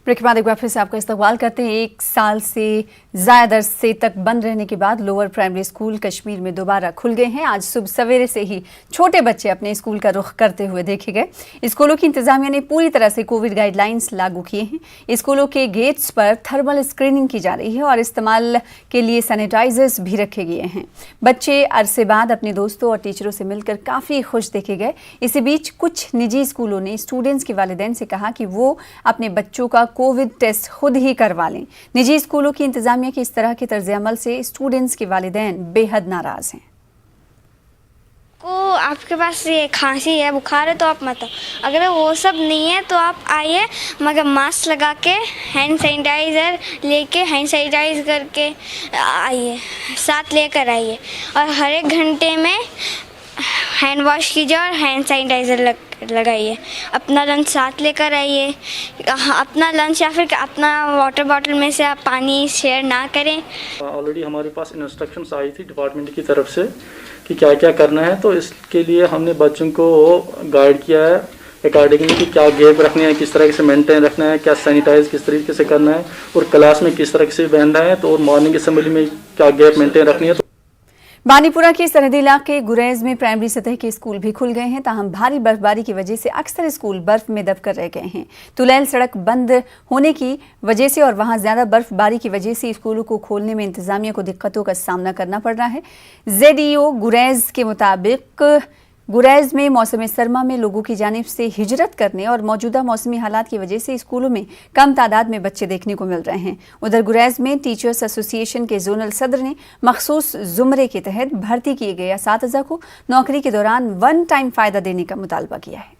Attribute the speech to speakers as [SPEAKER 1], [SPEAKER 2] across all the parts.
[SPEAKER 1] Break के बाद एक बार फिर से आपका इस्तकबाल करते हैं। 1 साल से ज़्यादा अरसे तक बंद रहने के बाद लोअर प्राइमरी स्कूल कश्मीर में दोबारा खुल गए हैं। आज सुबह सवेरे से ही छोटे बच्चे अपने स्कूल का रुख करते हुए देखे गए। स्कूलों की इंतजामिया ने पूरी तरह से कोविड गाइडलाइंस लागू किए हैं। स्कूलों के गेट्स पर थर्मल स्क्रीनिंग की जा रही है और इस्तेमाल के लिए सैनिटाइजर्स भी रखे गए हैं। बच्चे अरसे बाद अपने दोस्तों और टीचरों से मिलकर काफ़ी खुश देखे गए। इसी बीच कुछ निजी स्कूलों ने स्टूडेंट्स के वालिदैन से कहा कि वो अपने बच्चों का कोविड टेस्ट खुद ही करवा लें। निजी स्कूलों की इंतजामिया की इस तरह के तर्ज अमल से स्टूडेंट्स के वालिदैन बेहद नाराज हैं।
[SPEAKER 2] को आपके पास ये खांसी है, बुखार है तो आप मत आओ। अगर वो सब नहीं है तो आप आइए, मगर मास्क लगा के हैंड सैनिटाइज़र लेके हैंड सैनिटाइज करके आइए, साथ लेकर आइए और हर एक घंटे में हैंड वॉश कीजिए और हैंड सैनिटाइज़र लगाइए। अपना लंच साथ लेकर आइए। अपना लंच या फिर अपना वाटर बॉटल में से आप पानी शेयर ना करें।
[SPEAKER 3] ऑलरेडी हमारे पास इंस्ट्रक्शंस आई थी डिपार्टमेंट की तरफ से कि क्या क्या करना है, तो इसके लिए हमने बच्चों को गाइड किया है अकॉर्डिंगली कि क्या गैप रखने हैं, किस तरह से मेंटेन रखना है, क्या सैनिटाइज किस तरीके से करना है और क्लास में किस तरह से बहना है, तो और मॉर्निंग असेंबली में क्या गैप मेंटेन रखनी है।
[SPEAKER 1] बानीपुरा के सरहदी इलाके गुरैज में प्राइमरी सतह के स्कूल भी खुल गए हैं। ताहम भारी बर्फबारी की वजह से अक्सर स्कूल बर्फ में दबकर रह गए हैं। तुलैल सड़क बंद होने की वजह से और वहां ज्यादा बर्फबारी की वजह से स्कूलों को खोलने में इंतजामिया को दिक्कतों का सामना करना पड़ रहा है। ZEO गुरैज के मुताबिक गुरैज में मौसम सरमा में लोगों की जानिब से हिजरत करने और मौजूदा मौसमी हालात की वजह से स्कूलों में कम तादाद में बच्चे देखने को मिल रहे हैं। उधर गुरैज में टीचर्स एसोसिएशन के जोनल सदर ने मखसूस जुमरे के तहत भर्ती किए गए असातिज़ा को नौकरी के दौरान 1 टाइम फ़ायदा देने का मुतालबा किया है।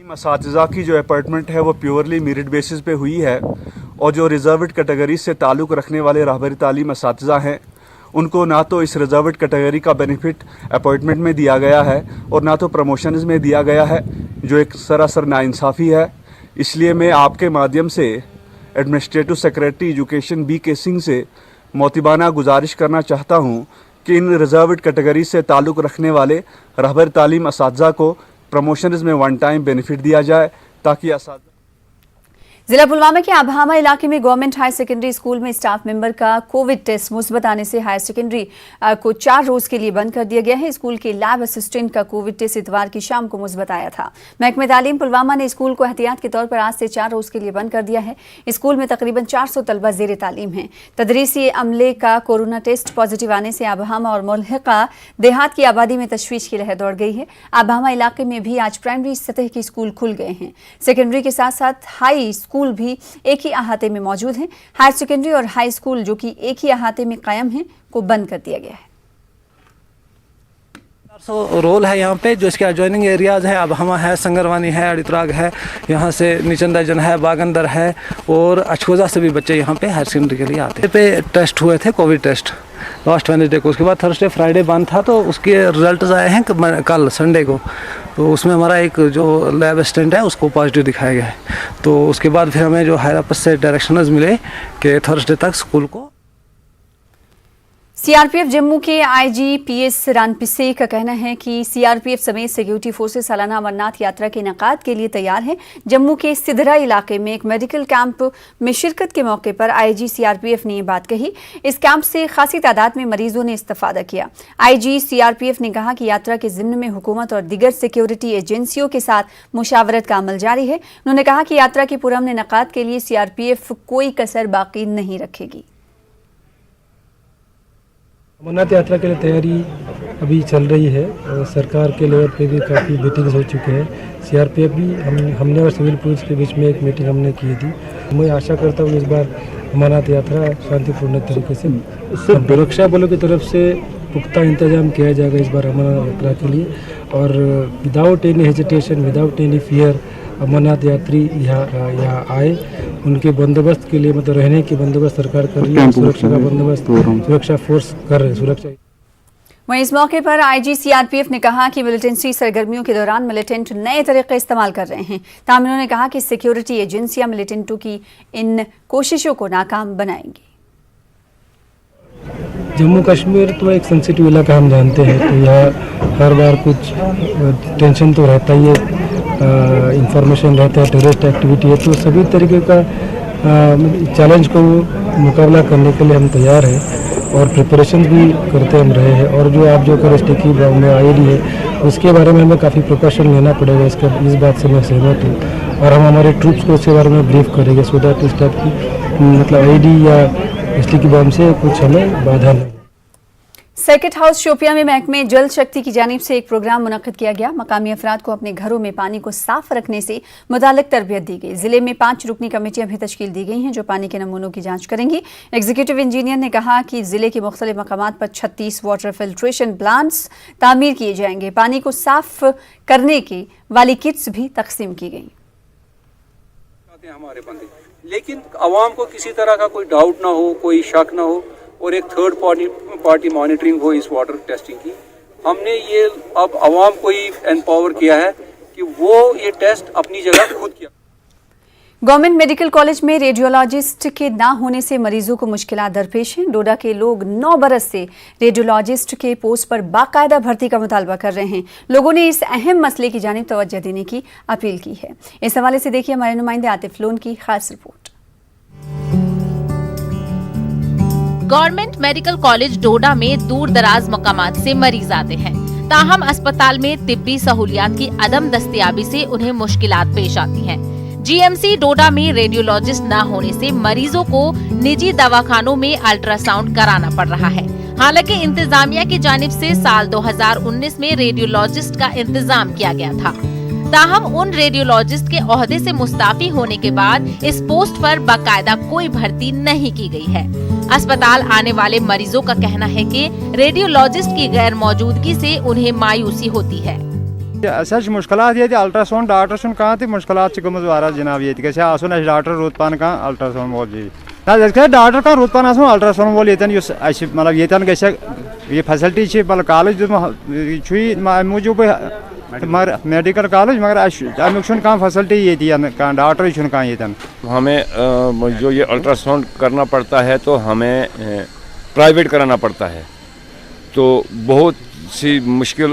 [SPEAKER 4] असातिज़ा की जो अपॉइंटमेंट है वो प्योरली मेरिट बेसिस पे हुई है और जो रिजर्व्ड कैटेगरी से ताल्लुक़ रखने वाले रहबरी तालीम असातिज़ा हैं उनको ना तो इस रिजर्व्ड कैटेगरी का बेनिफिट अपॉइंटमेंट में दिया गया है और ना तो प्रमोशंस में दिया गया है, जो एक सरासर नाइंसाफ़ी है। इसलिए मैं आपके माध्यम से administrative secretary education BK Singh से मोतिबाना गुजारिश करना चाहता हूँ कि इन रिजर्व्ड कैटेगरी से ताल्लुक़ रखने वाले रहबर तालीम असातिज़ा को प्रमोशंस में 1 टाइम बेनिफिट दिया जाए ताकि असातिज़ा।
[SPEAKER 1] जिला पुलवामा के आभामा इलाके में गवर्नमेंट हायर सेकेंडरी स्कूल में स्टाफ मेंबर का कोविड टेस्ट मुस्बत आने से हायर सेकेंडरी को 4 रोज के लिए बंद कर दिया गया है। स्कूल के लैब असिस्टेंट का कोविड टेस्ट इतवार की शाम को मुस्बत आया था। महकमे तालीम पुलवामा ने स्कूल को एहतियात के तौर पर आज से 4 रोज के लिए बंद कर दिया है। स्कूल में तकरीबन 400 तलबा ज़ेर तालीम हैं। तदरीसी अमले का कोरोना टेस्ट पॉजिटिव आने से आभामा और मुल्हिका देहात की आबादी में तशवीश की लहर दौड़ गई है। आभामा इलाके में भी आज प्राइमरी सतह के स्कूल खुल गए हैं। सेकेंडरी के साथ साथ हाई स्कूल भी एक ही अहाते में मौजूद हैं। हायर सेकेंडरी और हाई स्कूल जो कि एक ही अहाते में कायम हैं को बंद कर दिया गया है।
[SPEAKER 5] 400 रोल है यहाँ पे, जो इसके एडजॉइनिंग एरियाज है। आभामा है, संगरवानी है, अड़ित्राग है, यहाँ से नीचंदाजन है, बागंदर है और अछोजा से भी बच्चे यहाँ पे हायर सेकेंडरी के लिए आते हैं। पे टेस्ट हुए थे कोविड टेस्ट लास्ट वेडनेसडे को, उसके बाद थर्सडे फ्राइडे बंद था तो उसके रिजल्ट आए हैं कल संडे को। तो उसमें हमारा एक जो लैब असिस्टेंट है उसको पॉजिटिव दिखाया गया है। तो उसके बाद फिर हमें जो हायर अप से डायरेक्शंस मिले कि थर्सडे तक स्कूल को।
[SPEAKER 1] CRPF जम्मू के IG PS रानपिसे का कहना है कि CRPF समेत सिक्योरिटी फोर्सेस सालाना अमरनाथ यात्रा के इनेकाद के लिए तैयार हैं। जम्मू के सिधरा इलाके में एक मेडिकल कैंप में शिरकत के मौके पर IG CRPF ने ये बात कही। इस कैंप से खासी तादाद में मरीजों ने इस्तेफादा किया। IG CRPF ने कहा कि यात्रा के ज़िम्न में हुकूमत और दीगर सिक्योरिटी एजेंसियों के साथ मुशावरत का अमल जारी है। उन्होंने कहा कि यात्रा के पुरअमन इनेकाद के लिए CRPF कोई कसर बाकी नहीं रखेगी।
[SPEAKER 6] अमरनाथ यात्रा के लिए तैयारी अभी चल रही है और सरकार के लेवल पे भी काफ़ी मीटिंग्स हो चुके हैं। CRPF भी हमने और सिविल पुलिस के बीच में एक मीटिंग हमने की थी। मैं आशा करता हूँ इस बार अमरनाथ यात्रा शांतिपूर्ण तरीके से। सुरक्षा बलों की तरफ से पुख्ता इंतजाम किया जाएगा इस बार अमरनाथ यात्रा के लिए और without any hesitation, without any fear Amarnath यात्री यहाँ आए। उनके बंदोबस्त के लिए मतलब रहने के बंदोबस्त सरकार कर रही है, सुरक्षा का बंदोबस्त सुरक्षा फोर्स कर रहे हैं। सुरक्षा
[SPEAKER 1] वहीं इस मौके पर IG CRPF ने कहा कि मिलिटेंसी सरगर्मियों के दौरान मिलिटेंट नए तरीके इस्तेमाल कर रहे हैं। ताहम उन्होंने कहा कि सिक्योरिटी एजेंसियां मिलिटेंटों की इन कोशिशों को नाकाम बनाएंगी।
[SPEAKER 6] जम्मू कश्मीर तो एक सेंसिटिव इलाका हम जानते हैं, तो यहाँ हर बार कुछ टेंशन तो रहता ही है। इंफॉर्मेशन रहता है, टेररिस्ट एक्टिविटी है, तो सभी तरीके का चैलेंज को मुकाबला करने के लिए हम तैयार हैं और प्रिपरेशन भी करते हम रहे हैं। और जो आप जो कर स्टिकी बम में आईडी है उसके बारे में हमें काफ़ी प्रिकॉशन लेना पड़ेगा, इस बात से मैं सहमत हूँ और हम हमारे ट्रूप्स को इसके बारे में ब्रीफ करेंगे सो दैट इस टाइप की मतलब आईडी या स्टिकी बम से कुछ हमें बाधा नहीं।
[SPEAKER 1] सर्किट हाउस शोपियां में महकमे जल शक्ति की जानिब से एक प्रोग्राम मुनक्किद किया गया। मकामी अफराद को अपने घरों में पानी को साफ रखने से मुतालिक तरबियत दी गई। जिले में 5 रुकनी कमेटियां भी तश्कील दी गई हैं जो पानी के नमूनों की जांच करेंगी। एग्जीक्यूटिव इंजीनियर ने कहा कि जिले के मुख्तलिफ मकामात पर 36 वाटर फिल्ट्रेशन प्लांट्स तामीर किए जाएंगे। पानी को साफ करने की वाली किट्स भी तकसीम की गई।
[SPEAKER 7] हमारे बंदे, लेकिन आवाम को किसी तरह का कोई डाउट ना हो, कोई शक ना हो और एक थर्ड पार्टी मॉनिटरिंग हो इस वाटर टेस्टिंग की। हमने ये अब आवाम को ही एम्पावर किया है कि वो ये टेस्ट अपनी जगह खुद किया।
[SPEAKER 1] गवर्नमेंट मेडिकल कॉलेज में रेडियोलॉजिस्ट के ना होने से मरीजों को मुश्किलात दरपेश हैं। डोडा के लोग 9 बरस से रेडियोलॉजिस्ट के पोस्ट पर बाकायदा भर्ती का मुतालबा कर रहे हैं। लोगों ने इस अहम मसले की जानिब तवज्जो देने की अपील की है। इस हवाले से देखिए हमारे नुमाइंदे आतिफ लोन की खास रिपोर्ट।
[SPEAKER 8] गवर्नमेंट मेडिकल कॉलेज डोडा में दूर दराज मकामात से मरीज आते हैं, ताहम अस्पताल में तिब्बी सहूलियात की अदम दस्तयाबी से उन्हें मुश्किलात पेश आती हैं। जीएमसी डोडा में रेडियोलॉजिस्ट न होने से मरीजों को निजी दवाखानों में अल्ट्रासाउंड कराना पड़ रहा है। हालांकि इंतजामिया की जानिब से साल 2019 में रेडियोलॉजिस्ट का इंतजाम किया गया था, ताहम उन रेडियोलॉजिस्ट के ओहदे से मुस्ताफी होने के बाद इस पोस्ट पर बाकायदा कोई भर्ती नहीं की गई है। अस्पताल आने वाले मरीजों का कहना है कि रेडियोलॉजिस्ट की गैर मौजूदगी से उन्हें मायूसी होती है।
[SPEAKER 9] मुश्किलात ये अल्ट्रासाउंड डॉक्टर कहाँ थी मुश्किलात गमज वारा जनाब ये डॉक्टर रूत पान कहाँ अल्ट्रासाउंड वोल जी डॉक्टर कहाँ रूत पान अल्ट्रासाउंड वोल मतलब ये फैसिलिटी कॉलेज मूजूब मगर मेडिकल कॉलेज मगर अमुक कहाँ फैसिलिटी ये डॉक्टर कहाँ ये
[SPEAKER 10] हमें जो ये अल्ट्रासाउंड करना पड़ता है तो हमें प्राइवेट कराना पड़ता है, तो बहुत सी मुश्किल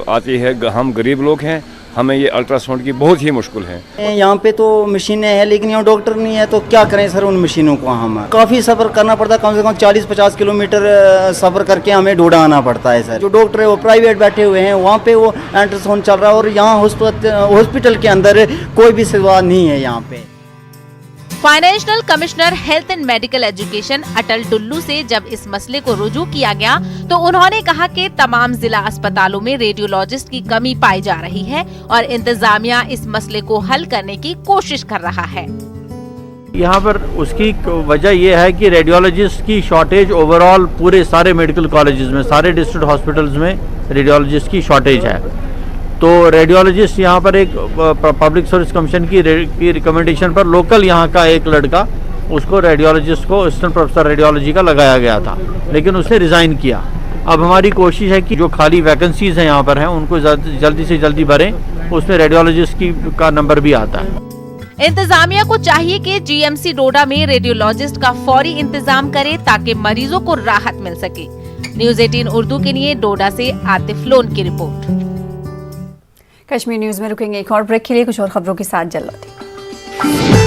[SPEAKER 10] आती है। हम गरीब लोग हैं, हमें ये अल्ट्रासाउंड की बहुत ही मुश्किल है।
[SPEAKER 11] यहाँ पे तो मशीनें हैं लेकिन यहाँ डॉक्टर नहीं है, तो क्या करें सर उन मशीनों को। हम काफ़ी सफ़र करना पड़ता है, कम से कम 40-50 किलोमीटर सफ़र करके हमें डोडा आना पड़ता है सर। जो डॉक्टर है वो प्राइवेट बैठे हुए हैं, वहाँ पे वो अल्ट्रासाउंड चल रहा है और यहाँ हॉस्पिटल के अंदर कोई भी सेवा नहीं है यहाँ पे।
[SPEAKER 8] Financial commissioner health and medical education Atal Dullu से जब इस मसले को रुजू किया गया तो उन्होंने कहा कि तमाम जिला अस्पतालों में रेडियोलॉजिस्ट की कमी पाई जा रही है और इंतजामिया इस मसले को हल करने की कोशिश कर रहा है।
[SPEAKER 3] यहाँ पर उसकी वजह यह है कि रेडियोलॉजिस्ट की शॉर्टेज ओवरऑल पूरे सारे मेडिकल कॉलेजेस में, सारे डिस्ट्रिक्ट हॉस्पिटल्स में रेडियोलॉजिस्ट की शॉर्टेज है। तो रेडियोलॉजिस्ट यहाँ पर एक पब्लिक सर्विस कमीशन की रिकमेंडेशन पर लोकल यहाँ का एक लड़का, उसको रेडियोलॉजिस्ट को असिस्टेंट प्रोफेसर रेडियोलॉजी का लगाया गया था, लेकिन उसने रिज़ाइन किया। अब हमारी कोशिश है कि जो खाली वैकेंसीज हैं यहाँ पर हैं उनको जल्दी से जल्दी भरें, उसमें रेडियोलॉजिस्ट का नंबर भी आता है।
[SPEAKER 8] इंतजामिया को चाहिए कि जीएमसी डोडा में रेडियोलॉजिस्ट का फौरी इंतजाम करे ताकि मरीजों को राहत मिल सके। न्यूज़ 18 उर्दू के लिए डोडा से आतिफ लोन की रिपोर्ट।
[SPEAKER 1] कश्मीर न्यूज में रुकेंगे एक और ब्रेक के लिए, कुछ और खबरों के साथ जल्दी।